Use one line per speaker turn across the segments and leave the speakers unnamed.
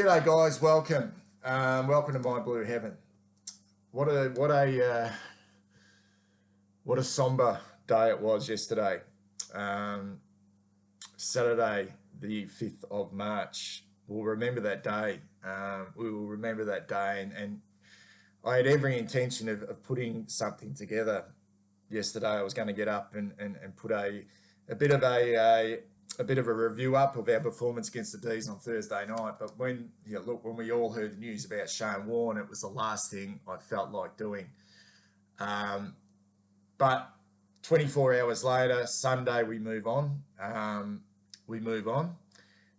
G'day guys, welcome. Welcome to my blue heaven. What a somber day it was yesterday. Saturday, the 5th of March. We'll remember that day. We will remember that day, and I had every intention of putting something together yesterday. I was going to get up and put a bit of a review up of our performance against the D's on Thursday night. But when we all heard the news about Shane Warne, it was the last thing I felt like doing. But 24 hours later, Sunday, we move on. And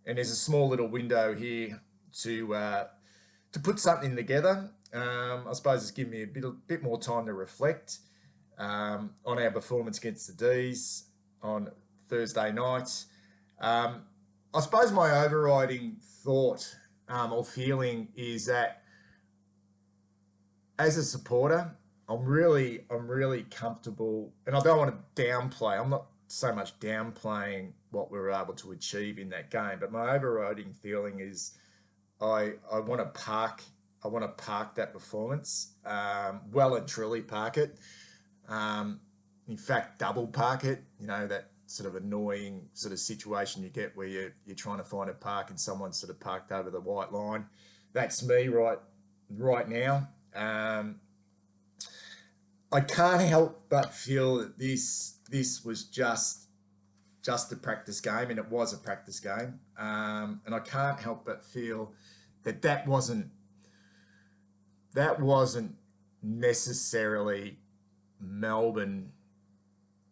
there's a small little window here to put something together. I suppose it's given me a bit more time to reflect on our performance against the D's on Thursday night. I suppose my overriding thought or feeling is that as a supporter, I'm really comfortable, and I don't want to downplay. I'm not so much downplaying what we were able to achieve in that game, but my overriding feeling is I want to park that performance, well and truly park it. In fact, double park it. You know, that sort of annoying sort of situation you get where you're trying to find a park and someone's sort of parked over the white line. That's me right now. I can't help but feel that this was just a practice game, and it was a practice game. And I can't help but feel that wasn't necessarily Melbourne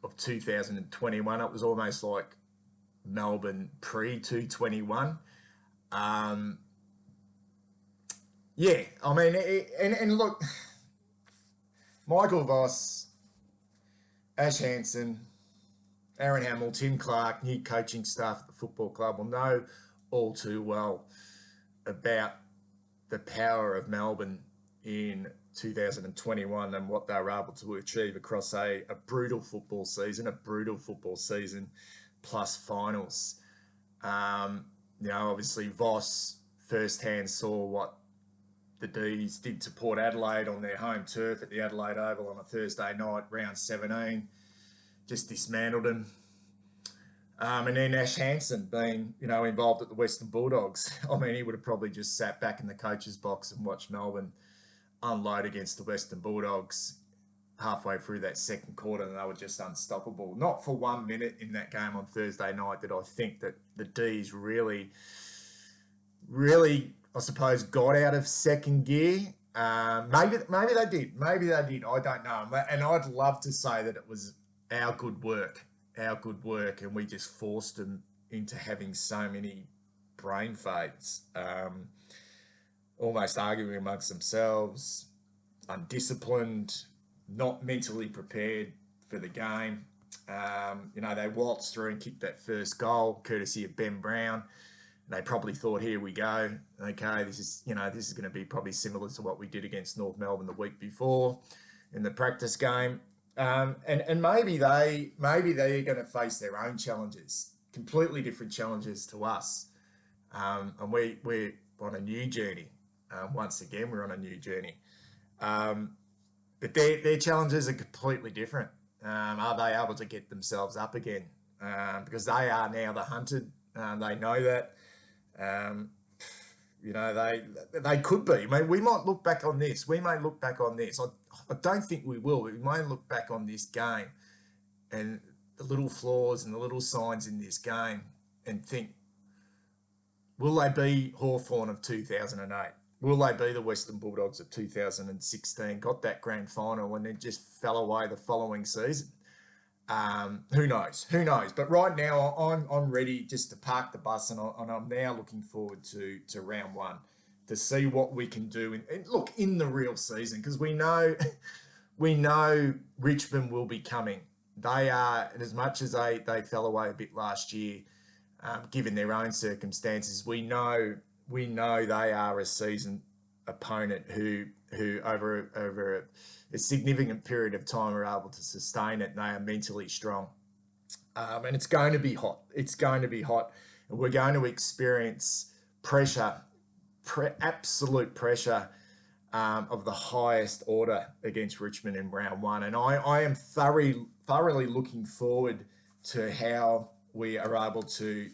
of 2021. It was almost like Melbourne pre-221. Yeah, I mean, and look, Michael Voss, Ash Hansen, Aaron Hamill, Tim Clark, new coaching staff at the football club will know all too well about the power of Melbourne in 2021 and what they were able to achieve across a brutal football season plus finals. Obviously Voss firsthand saw what the D's did to Port Adelaide on their home turf at the Adelaide Oval on a Thursday night, round 17, just dismantled them. And then Ash Hansen being, involved at the Western Bulldogs. I mean, he would have probably just sat back in the coach's box and watched Melbourne unload against the Western Bulldogs halfway through that second quarter, and they were just unstoppable. Not for 1 minute in that game on Thursday night did I think that the D's really, I suppose, got out of second gear. Maybe they did. I don't know. And I'd love to say that it was our good work, and we just forced them into having so many brain fades, almost arguing amongst themselves, undisciplined, not mentally prepared for the game. They waltzed through and kicked that first goal, courtesy of Ben Brown. They probably thought, here we go. Okay, this is going to be probably similar to what we did against North Melbourne the week before in the practice game. And maybe they're going to face their own challenges, completely different challenges to us. And we're on a new journey. Once again, we're on a new journey. But their challenges are completely different. Are they able to get themselves up again? Because they are now the hunted. They know that. They could be. I mean, we might look back on this. I don't think we will. We may look back on this game and the little flaws and the little signs in this game and think, will they be Hawthorn of 2008? Will they be the Western Bulldogs of 2016? Got that grand final and then just fell away the following season. Who knows? But right now, I'm ready just to park the bus, and I'm now looking forward to round one to see what we can do in the real season, because we know Richmond will be coming. They are, and as much as they fell away a bit last year, given their own circumstances, we know they are a seasoned opponent who over a significant period of time are able to sustain it, and they are mentally strong. And it's going to be hot. And we're going to experience pressure absolute pressure of the highest order against Richmond in round one. And I am thoroughly looking forward to how we are able to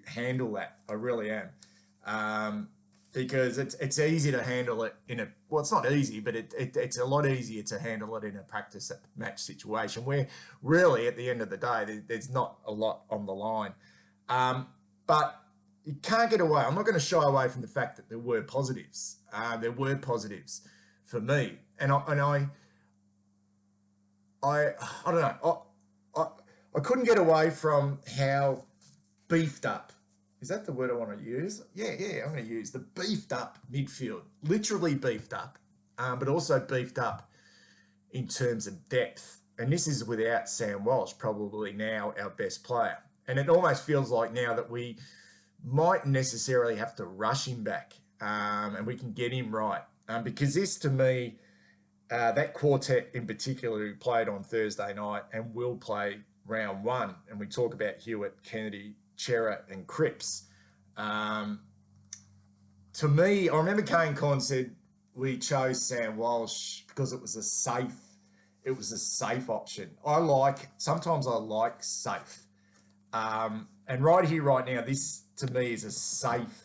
handle that. I really am. Because it's easy to handle it it's not easy, but it's a lot easier to handle it in a practice match situation where really at the end of the day, there's not a lot on the line. But you can't get away. I'm not going to shy away from the fact that there were positives. There were positives for me. And I don't know. I couldn't get away from how beefed up. Is that the word I want to use? Yeah, I'm going to use the beefed up midfield. Literally beefed up, but also beefed up in terms of depth. And this is without Sam Walsh, probably now our best player. And it almost feels like now that we might necessarily have to rush him back and we can get him right. Because this, to me, that quartet in particular who played on Thursday night and will play round one, and we talk about Hewitt, Kennedy, Chera and Cripps. To me, I remember Kane Conn said we chose Sam Walsh because it was a safe option. Sometimes I like safe. And right here, right now, this to me is a safe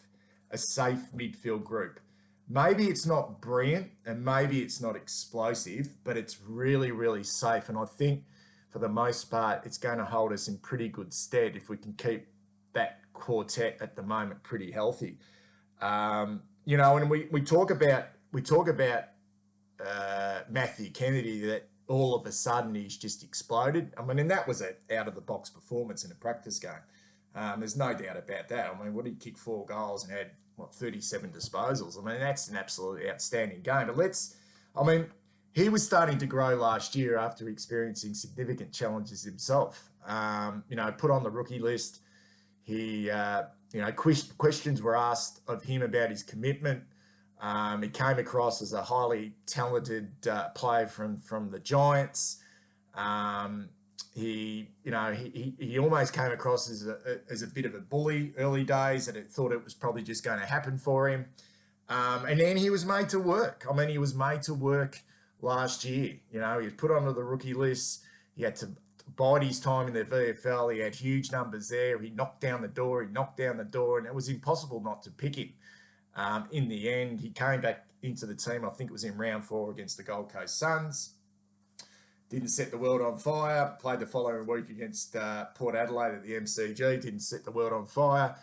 midfield group. Maybe it's not brilliant and maybe it's not explosive, but it's really, really safe. And I think for the most part, it's going to hold us in pretty good stead if we can keep that quartet at the moment pretty healthy. And we talk about Matthew Kennedy, that all of a sudden he's just exploded. I mean, and that was an out of the box performance in a practice game. There's no doubt about that. I mean, what did he kick 4 goals and had 37 disposals? I mean, that's an absolutely outstanding game. But he was starting to grow last year after experiencing significant challenges himself. Put on the rookie list. He, questions were asked of him about his commitment. He came across as a highly talented player from the Giants. He almost came across as a bit of a bully early days, and it thought it was probably just going to happen for him. And then he was made to work. I mean, he was made to work last year. He was put onto the rookie list. He had to bide his time in the VFL. He had huge numbers there. He knocked down the door, and it was impossible not to pick him. In the end, he came back into the team. I think it was in round 4 against the Gold Coast Suns. Didn't set the world on fire. Played the following week against Port Adelaide at the MCG. Didn't set the world on fire.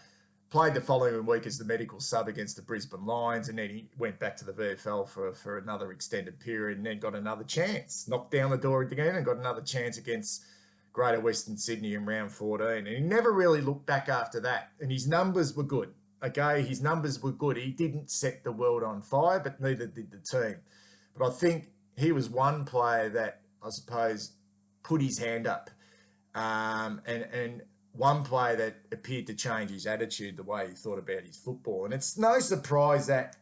Played the following week as the medical sub against the Brisbane Lions, and then he went back to the VFL for another extended period, and then got another chance. Knocked down the door again and got another chance against Greater Western Sydney in round 14. And he never really looked back after that. And his numbers were good. Okay, his numbers were good. He didn't set the world on fire, but neither did the team. But I think he was one player that, I suppose, put his hand up. And one player that appeared to change his attitude, the way he thought about his football. And it's no surprise that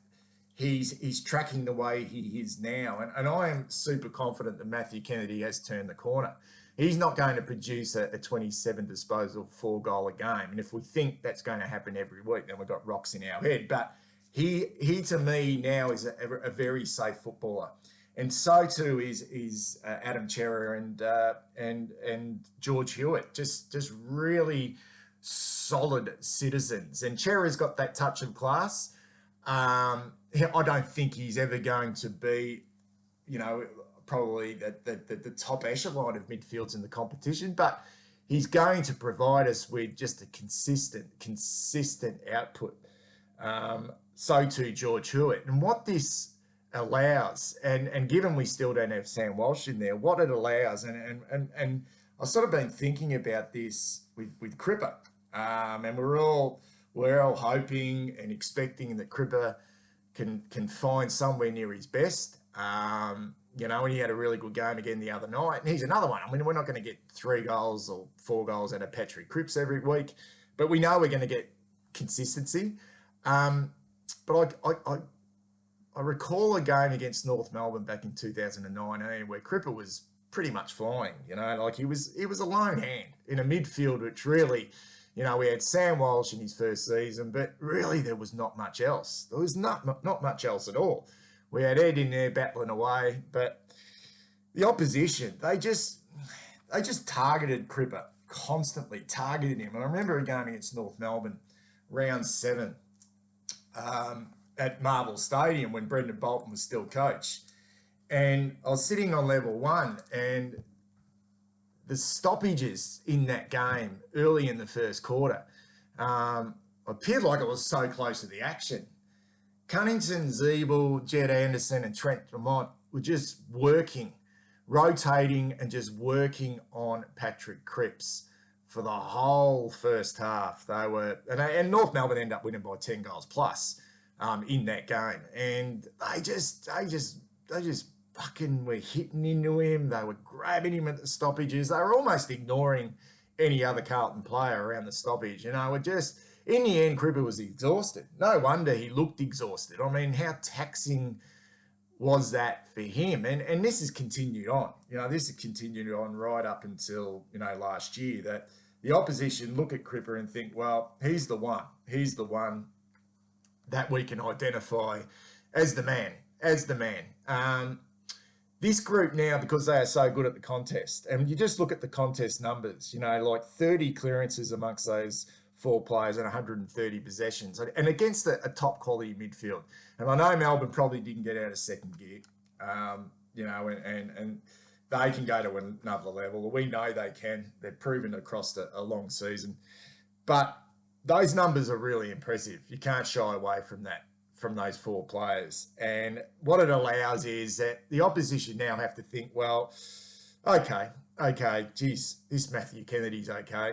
he's tracking the way he is now. And I am super confident that Matthew Kennedy has turned the corner. He's not going to produce a 27 disposal, 4 goal a game. And if we think that's going to happen every week, then we've got rocks in our head. But he to me now is a very safe footballer. And so too is Adam Chera and George Hewitt, just really solid citizens. And Chera's got that touch of class. I don't think he's ever going to be, probably the top echelon of midfields in the competition, but he's going to provide us with just a consistent output. So too George Hewitt. And what this allows, and given we still don't have Sam Walsh in there, what it allows, and I've sort of been thinking about this with Cripps, and we're all hoping and expecting that Cripps can find somewhere near his best. And he had a really good game again the other night. And he's another one. I mean, we're not going to get 3 goals or 4 goals out of Patrick Cripps every week, but we know we're going to get consistency. But I recall a game against North Melbourne back in 2019 where Cripps was pretty much flying. He was a lone hand in a midfield, which really, You know, we had Sam Walsh in his first season, but really there was not much else. There was not much else at all. We had Ed in there battling away, but the opposition, they just targeted Cripper, constantly targeted him. And I remember a game against North Melbourne, round 7, at Marvel Stadium when Brendan Bolton was still coach. And I was sitting on level 1, and the stoppages in that game early in the first quarter appeared like it was so close to the action. Cunnington, Zeeble, Jed Anderson and Trent Lamont were just working, rotating and just working on Patrick Cripps for the whole first half. They were, and North Melbourne ended up winning by 10 goals plus in that game. And they just fucking were hitting into him. They were grabbing him at the stoppages. They were almost ignoring any other Carlton player around the stoppage. You know, in the end, Cripper was exhausted. No wonder he looked exhausted. I mean, how taxing was that for him? And this has continued on. You know, this has continued on right up until, you know, last year, that the opposition look at Cripper and think, well, he's the one. He's the one that we can identify as the man, This group now, because they are so good at the contest, and you just look at the contest numbers, you know, like 30 clearances amongst those 4 players and 130 possessions, and against a top quality midfield. And I know Melbourne probably didn't get out of second gear, you know, and they can go to another level. We know they can. They've proven across a long season. But those numbers are really impressive. You can't shy away from that, from those 4 players. And what it allows is that the opposition now have to think, well, okay, geez, this Matthew Kennedy's okay.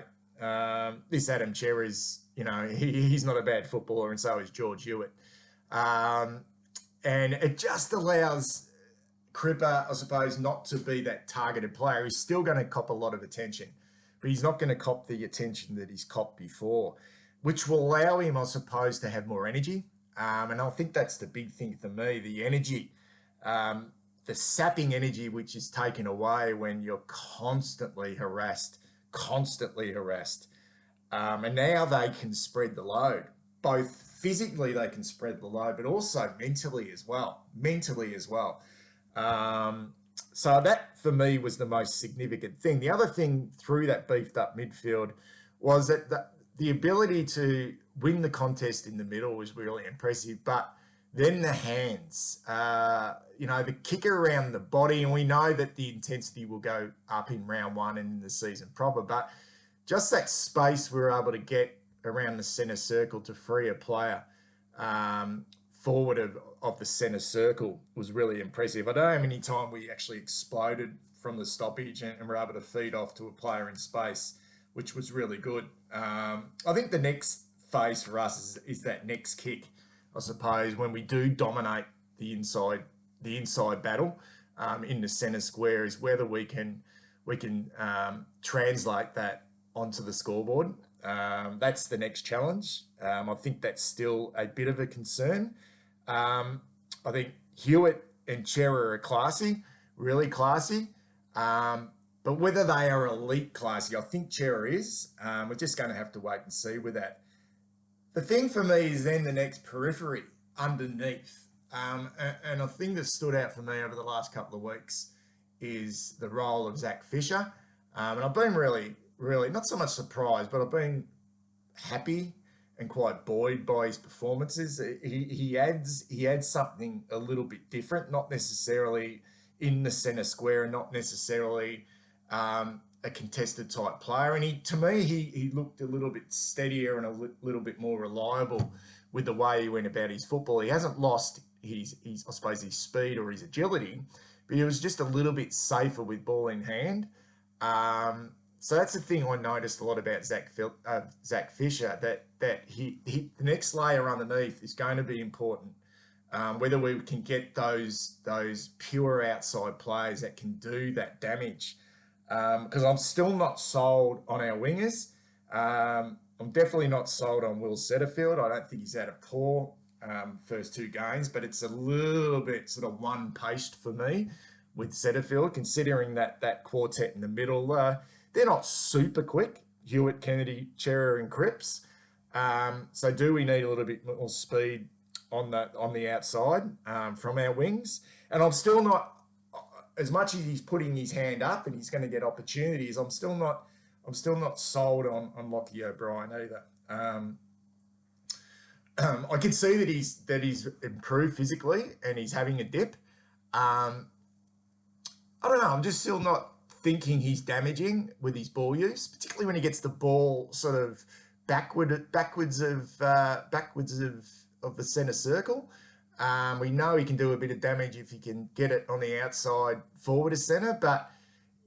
This Adam Cherry's, you know, he's not a bad footballer, and so is George Hewitt. And it just allows Cripper, I suppose, not to be that targeted player. He's still going to cop a lot of attention, but he's not going to cop the attention that he's copped before, which will allow him, I suppose, to have more energy. And I think that's the big thing for me, the energy, the sapping energy, which is taken away when you're constantly harassed. And now they can spread the load. Both physically they can spread the load, but also mentally as well. So that, for me, was the most significant thing. The other thing through that beefed up midfield was that the ability to win the contest in the middle was really impressive, but then the hands, you know, the kick around the body, and we know that the intensity will go up in round 1 and in the season proper, but just that space we were able to get around the centre circle to free a player forward of the centre circle was really impressive. I don't know how many times we actually exploded from the stoppage and were able to feed off to a player in space, which was really good. I think the next phase for us is that next kick, I suppose, when we do dominate the inside battle in the centre square, is whether we can translate that onto the scoreboard. That's the next challenge. I think that's still a bit of a concern. I think Hewitt and Chera are classy, really classy. But whether they are elite classy, I think Chera is. We're just going to have to wait and see with that. The thing for me is then the next periphery underneath. And a thing that stood out for me over the last couple of weeks is the role of Zach Fisher. And I've been really, not so much surprised, but I've been happy and quite buoyed by his performances. He adds something a little bit different, not necessarily in the centre square and not necessarily a contested type player. And to me, he looked a little bit steadier and a little bit more reliable with the way he went about his football. He hasn't lost his I suppose, his speed or his agility, but he was just a little bit safer with ball in hand. So that's the thing I noticed a lot about Zach Fisher, that he the next layer underneath is going to be important. Whether we can get those pure outside players that can do that damage. Because I'm still not sold on our wingers. I'm definitely not sold on Will Setterfield. I don't think he's had a poor first 2 games, but it's a little bit sort of one-paced for me with Setterfield, considering that quartet in the middle, they're not super quick. Hewitt, Kennedy, Chera, and Cripps. So do we need a little bit more speed on the outside from our wings? And I'm still not, as much as he's putting his hand up and he's going to get opportunities, I'm still not sold on Lockie O'Brien either. I can see that he's improved physically and he's having a dip. I don't know. I'm just still not thinking he's damaging with his ball use, particularly when he gets the ball sort of backwards of the centre circle. We know he can do a bit of damage if he can get it on the outside forward of centre, but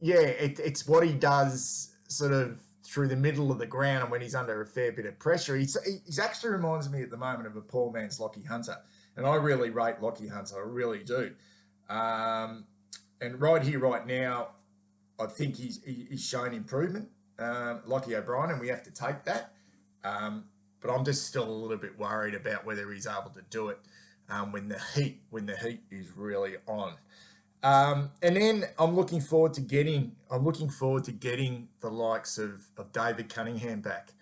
yeah, it's what he does sort of through the middle of the ground and when he's under a fair bit of pressure. He's actually reminds me at the moment of a poor man's Lockie Hunter, and I really rate Lockie Hunter, I really do. And right here, right now, I think he's shown improvement, Lockie O'Brien, and we have to take that. But I'm just still a little bit worried about whether he's able to do it when the heat is really on. And then I'm looking forward to getting the likes of David Cunningham back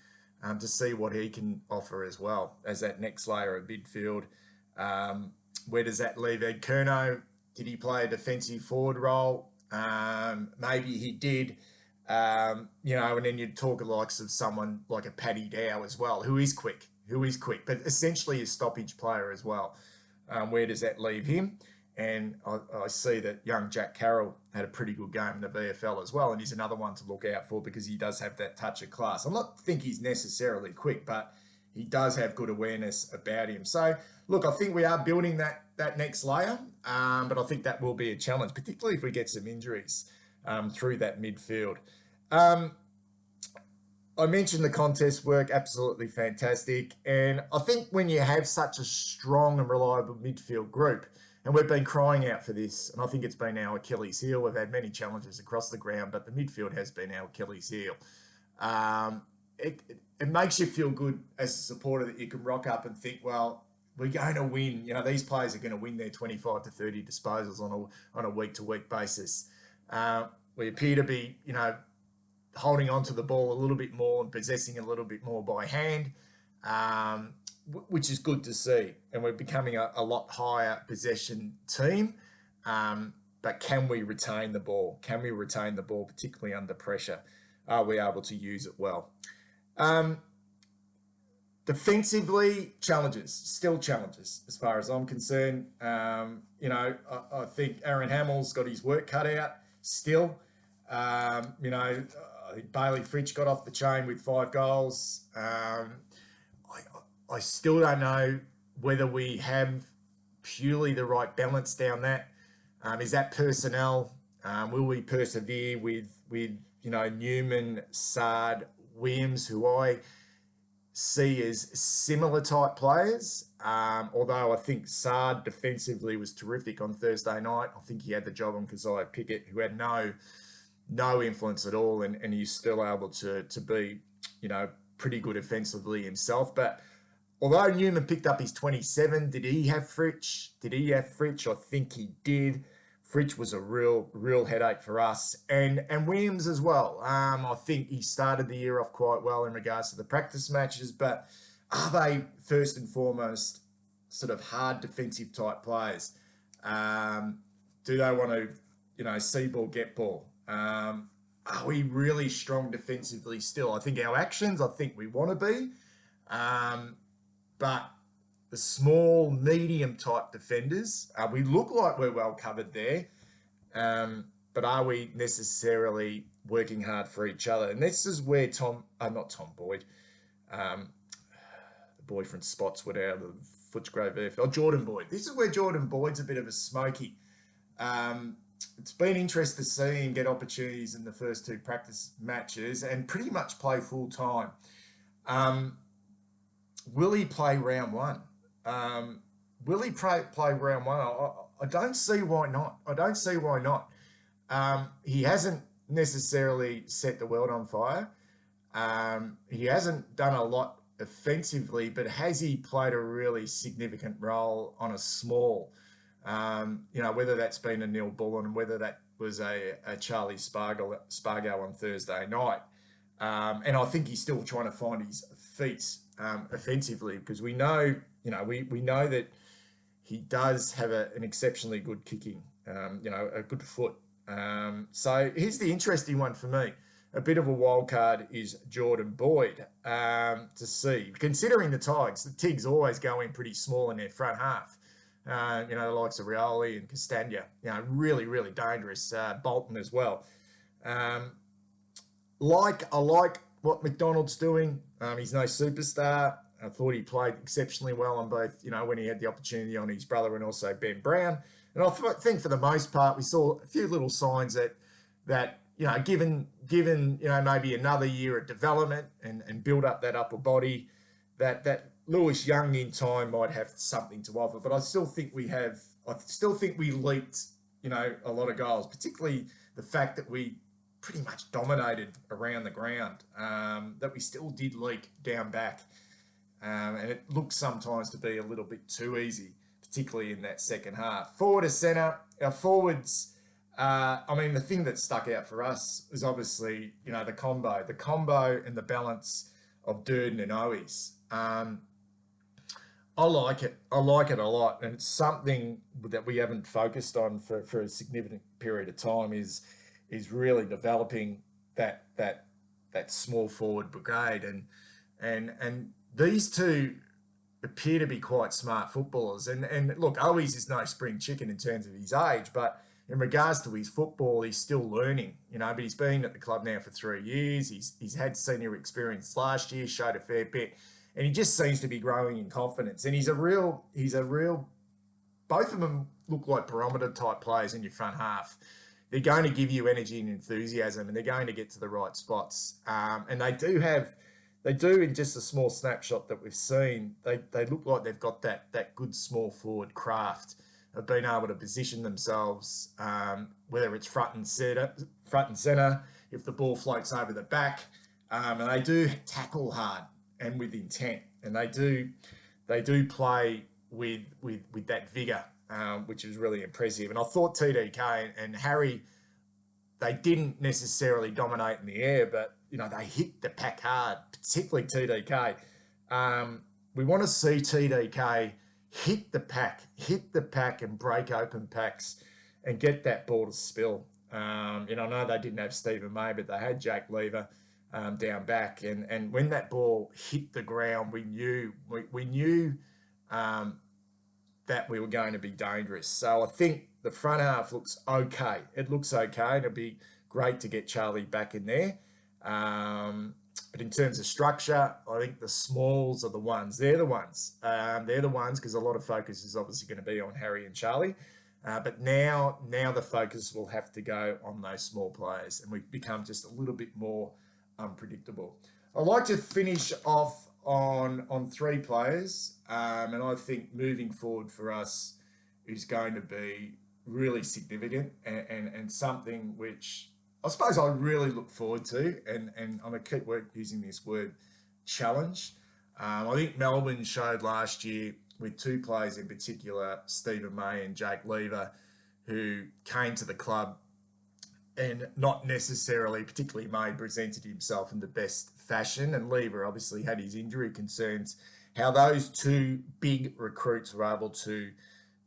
to see what he can offer as well as that next layer of midfield. Where does that leave Ed Curnow? Did he play a defensive forward role? Maybe he did. And then you'd talk the likes of someone like a Paddy Dow as well, who is quick, but essentially a stoppage player as well. Where does that leave him? And I see that young Jack Carroll had a pretty good game in the VFL as well, and he's another one to look out for because he does have that touch of class. I'm not think he's necessarily quick, but he does have good awareness about him. So, look, I think we are building that next layer, but I think that will be a challenge, particularly if we get some injuries through that midfield. I mentioned the contest work, absolutely fantastic. And I think when you have such a strong and reliable midfield group, and we've been crying out for this, and I think it's been our Achilles heel. We've had many challenges across the ground, but the midfield has been our Achilles heel. It makes you feel good as a supporter that you can rock up and think, well, we're going to win. These players are going to win their 25 to 30 disposals on a week-to-week basis. We appear to be, holding on to the ball a little bit more and possessing a little bit more by hand, which is good to see. And we're becoming a lot higher possession team. But can we retain the ball? Can we retain the ball, particularly under pressure? Are we able to use it well? Defensively, still challenges as far as I'm concerned. I think Aaron Hamill's got his work cut out still. I think Bailey Fritsch got off the chain with 5 goals. I still don't know whether we have purely the right balance down that. Is that personnel? Will we persevere with Newman, Sard, Williams, who I see as similar type players? Although I think Sard defensively was terrific on Thursday night. I think he had the job on Keziah Pickett, who had no influence at all, and he's still able to be, pretty good offensively himself. But although Newman picked up his 27, did he have Fritsch? I think he did. Fritsch was a real headache for us, and Williams as well. I think he started the year off quite well in regards to the practice matches, but are they first and foremost sort of hard defensive type players? Do they want to, see ball, get ball? Are we really strong defensively still? I think our actions, we want to be, but the small, medium type defenders, we look like we're well covered there, but are we necessarily working hard for each other? And this is where not Tom Boyd, the boy from Spotswood out of Footscray VFL, Jordan Boyd. This is where Jordan Boyd's a bit of a smoky. It's been interesting to see him get opportunities in the first 2 practice matches and pretty much play full time. Will he play round 1? Will he play round 1? I don't see why not. He hasn't necessarily set the world on fire. He hasn't done a lot offensively, but has he played a really significant role on a small? Whether that's been a Neil Bullen, whether that was a Charlie Spargo on Thursday night. And I think he's still trying to find his feet offensively, because we know, we know that he does have an exceptionally good kicking, a good foot. So here's the interesting one for me. A bit of a wild card is Jordan Boyd, to see. Considering the Tigs always go in pretty small in their front half. The likes of Rioli and Castagna, really, really dangerous. Bolton as well. I like what McDonald's doing. He's no superstar. I thought he played exceptionally well on both, when he had the opportunity on his brother and also Ben Brown. And I think for the most part, we saw a few little signs that given maybe another year of development and build up that upper body, that Lewis Young in time might have something to offer. But I still think we leaked, a lot of goals, particularly the fact that we pretty much dominated around the ground, that we still did leak down back. And it looks sometimes to be a little bit too easy, particularly in that second half. Forward to centre, our forwards, the thing that stuck out for us was obviously, the combo and the balance of Durden and Owies. I like it a lot, and it's something that we haven't focused on for a significant period of time, is really developing that small forward brigade, and these two appear to be quite smart footballers. And look, Owies is no spring chicken in terms of his age, but in regards to his football, he's still learning, but he's been at the club now for 3 years. He's had senior experience last year, showed a fair bit, and he just seems to be growing in confidence. And he's a real, both of them look like barometer type players in your front half. They're going to give you energy and enthusiasm, and they're going to get to the right spots. And they do in just a small snapshot that we've seen, they look like they've got that good small forward craft of being able to position themselves, whether it's front and center, if the ball floats over the back, and they do tackle hard and with intent, and they do play with that vigour, which is really impressive. And I thought TDK and Harry, they didn't necessarily dominate in the air, but they hit the pack hard, particularly TDK. We want to see TDK hit the pack and break open packs and get that ball to spill. I know they didn't have Stephen May, but they had Jack Lever down back, and when that ball hit the ground, we knew that we were going to be dangerous. So I think the front half looks okay. It looks okay. It'll be great to get Charlie back in there. But in terms of structure, I think the smalls are the ones. They're the ones. Because a lot of focus is obviously going to be on Harry and Charlie. But now the focus will have to go on those small players, and we've become just a little bit more unpredictable. I'd like to finish off on 3 players, and I think moving forward for us is going to be really significant and something which I suppose I really look forward to, and I'm going to keep using this word, challenge. I think Melbourne showed last year with 2 players in particular, Stephen May and Jake Lever, who came to the club and not necessarily, particularly May, presented himself in the best fashion, and Lever obviously had his injury concerns, how those 2 big recruits were able to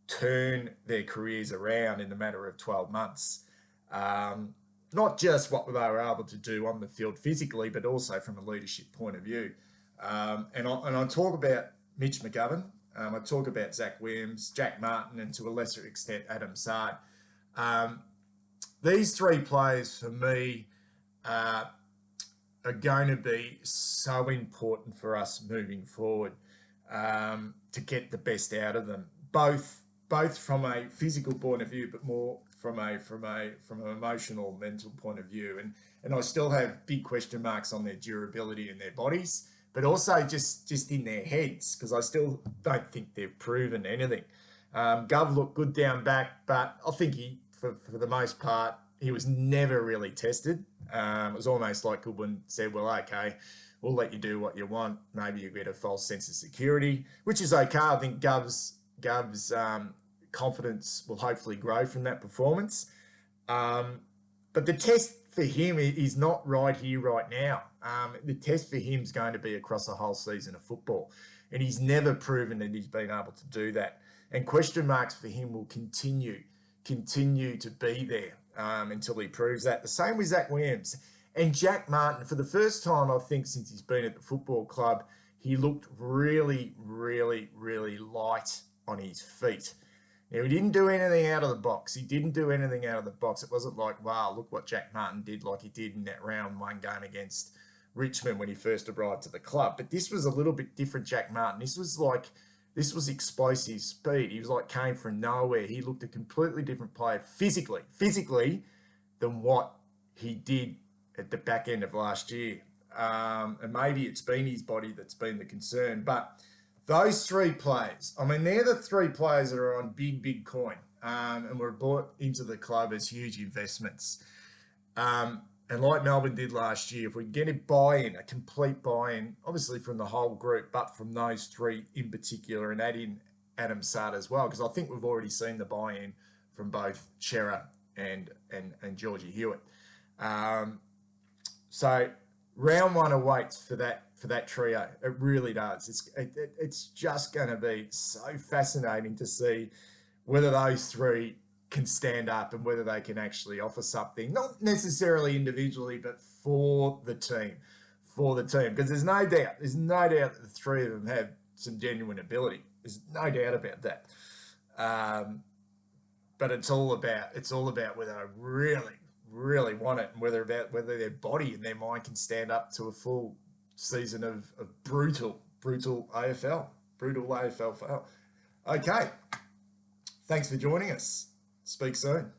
turn their careers around in a matter of 12 months. Not just what they were able to do on the field physically, but also from a leadership point of view. And I talk about Mitch McGovern, I talk about Zach Williams, Jack Martin, and to a lesser extent, Adam Sard. These 3 players for me are going to be so important for us moving forward, to get the best out of them, both from a physical point of view, but more from an emotional, mental point of view. And I still have big question marks on their durability in their bodies, but also just in their heads, because I still don't think they've proven anything. Gov looked good down back, but I think for the most part, he was never really tested. It was almost like Goodwin said, well, okay, we'll let you do what you want. Maybe you get a false sense of security, which is okay. I think Gov's confidence will hopefully grow from that performance. But the test for him is not right here, right now. The test for him is going to be across a whole season of football, and he's never proven that he's been able to do that. And question marks for him will continue to be there until he proves that. The same with Zach Williams. And Jack Martin, for the first time, I think, since he's been at the football club, he looked really, really, really light on his feet. Now, he didn't do anything out of the box. It wasn't like, wow, look what Jack Martin did like he did in that round one game against Richmond when he first arrived to the club. But this was a little bit different Jack Martin. This was explosive speed. He was like came from nowhere. He looked a completely different player physically than what he did at the back end of last year. And maybe it's been his body that's been the concern. But those three players, I mean, they're the three players that are on big coin and were brought into the club as huge investments. And like Melbourne did last year, if we get a complete buy-in, obviously from the whole group, but from those three in particular, and add in Adam Sard as well, because I think we've already seen the buy-in from both Shearer and Georgie Hewitt. So round one awaits for that trio. It really does. It's just going to be so fascinating to see whether those three can stand up and whether they can actually offer something, not necessarily individually, but for the team. Because there's no doubt that the three of them have some genuine ability. There's no doubt about that. But it's all about whether they really want it and whether their body and their mind can stand up to a full season of brutal AFL. Okay. Thanks for joining us. Speak soon.